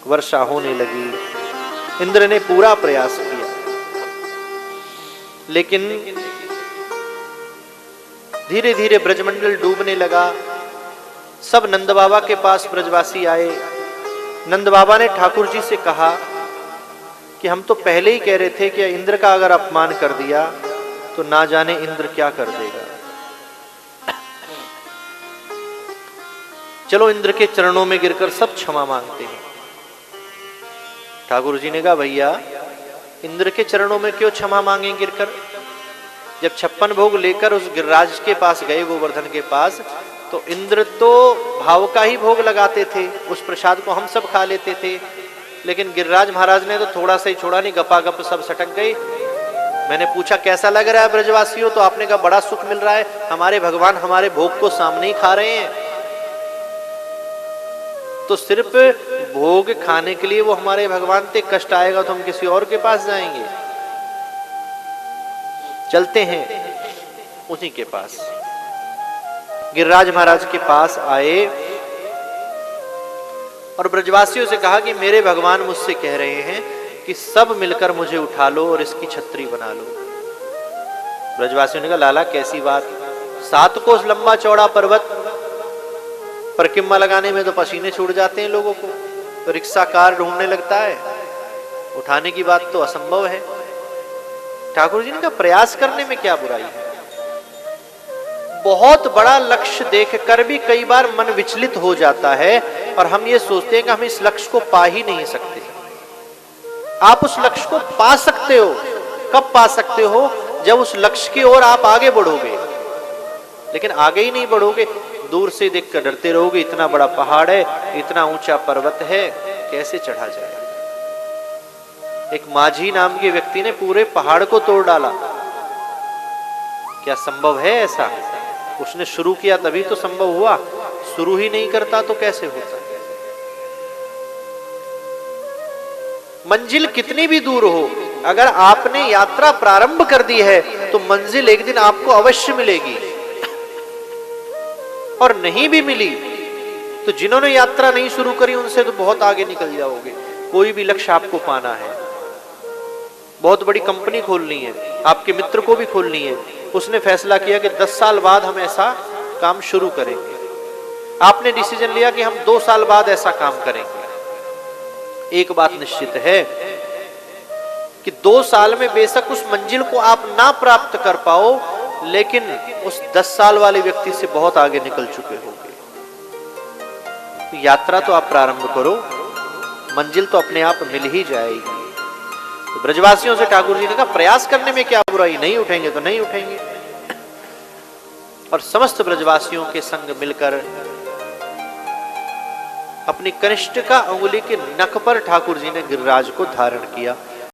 वर्षा होने लगी। इंद्र ने पूरा प्रयास किया, लेकिन धीरे धीरे ब्रजमंडल डूबने लगा। सब नंद बाबा के पास ब्रजवासी आए। नंद बाबा ने ठाकुर जी से कहा कि हम तो पहले ही कह रहे थे कि इंद्र का अगर अपमान कर दिया तो ना जाने इंद्र क्या कर देगा। चलो इंद्र के चरणों में गिरकर सब क्षमा मांगते हैं। ठाकुर जी ने कहा भैया इंद्र के चरणों में क्यों क्षमा मांगे गिरकर? जब 56 भोग लेकर उस गिरिराज के पास गए, गोवर्धन के पास, तो इंद्र तो भाव का ही भोग लगाते थे, उस प्रसाद को हम सब खा लेते थे। लेकिन गिरिराज महाराज ने तो थोड़ा सा ही छोड़ा नहीं, गपागप सब सटक गए। मैंने पूछा कैसा लग रहा है ब्रजवासियों? तो आपने कहा बड़ा सुख मिल रहा है, हमारे भगवान हमारे भोग को सामने ही खा रहे हैं। तो सिर्फ भोग खाने के लिए वो हमारे भगवान थे, कष्ट आएगा तो हम किसी और के पास जाएंगे। चलते हैं उसी के पास। गिरिराज महाराज के पास आए और ब्रजवासियों से कहा कि मेरे भगवान मुझसे कह रहे हैं कि सब मिलकर मुझे उठा लो और इसकी छतरी बना लो। ब्रजवासियों ने कहा लाला कैसी बात? 7 कोस लंबा चौड़ा पर्वत, परिक्रमा लगाने में तो पसीने छूट जाते हैं लोगों को, तो रिक्शा कार ढूंढने लगता है, उठाने की बात तो असंभव है। ठाकुर जी ने कहा प्रयास करने में क्या बुराई है? बहुत बड़ा लक्ष्य देखकर भी कई बार मन विचलित हो जाता है और हम ये सोचते हैं कि हम इस लक्ष्य को पा ही नहीं सकते। आप उस लक्ष्य को पा सकते हो। कब पा सकते हो? जब उस लक्ष्य की ओर आप आगे बढ़ोगे। लेकिन आगे ही नहीं बढ़ोगे, दूर से देखकर डरते रहोगे, इतना बड़ा पहाड़ है, इतना ऊंचा पर्वत है, कैसे चढ़ा जाए। एक माझी नाम के व्यक्ति ने पूरे पहाड़ को तोड़ डाला। क्या संभव है ऐसा? उसने शुरू किया तभी तो संभव हुआ, शुरू ही नहीं करता तो कैसे होता। मंजिल कितनी भी दूर हो, अगर आपने यात्रा प्रारंभ कर दी है तो मंजिल एक दिन आपको अवश्य मिलेगी। और नहीं भी मिली तो जिन्होंने यात्रा नहीं शुरू करी उनसे तो बहुत आगे निकल जाओगे। कोई भी लक्ष्य आपको पाना है, बहुत बड़ी कंपनी खोलनी है, आपके मित्र को भी खोलनी है, उसने फैसला किया कि 10 साल बाद हम ऐसा काम शुरू करेंगे। आपने डिसीजन लिया कि हम 2 साल बाद ऐसा काम करेंगे। एक बात निश्चित है कि 2 साल में बेशक उस मंजिल को आप ना प्राप्त कर पाओ, लेकिन उस 10 साल वाले व्यक्ति से बहुत आगे निकल चुके होंगे। तो यात्रा तो आप प्रारंभ करो, मंजिल तो अपने आप मिल ही जाएगी। तो ब्रजवासियों से ठाकुर जी ने कहा प्रयास करने में क्या बुराई, नहीं उठेंगे तो नहीं उठेंगे। और समस्त ब्रजवासियों के संग मिलकर अपनी कनिष्ठ का अंगुली के नख पर ठाकुर जी ने गिरिराज को धारण किया।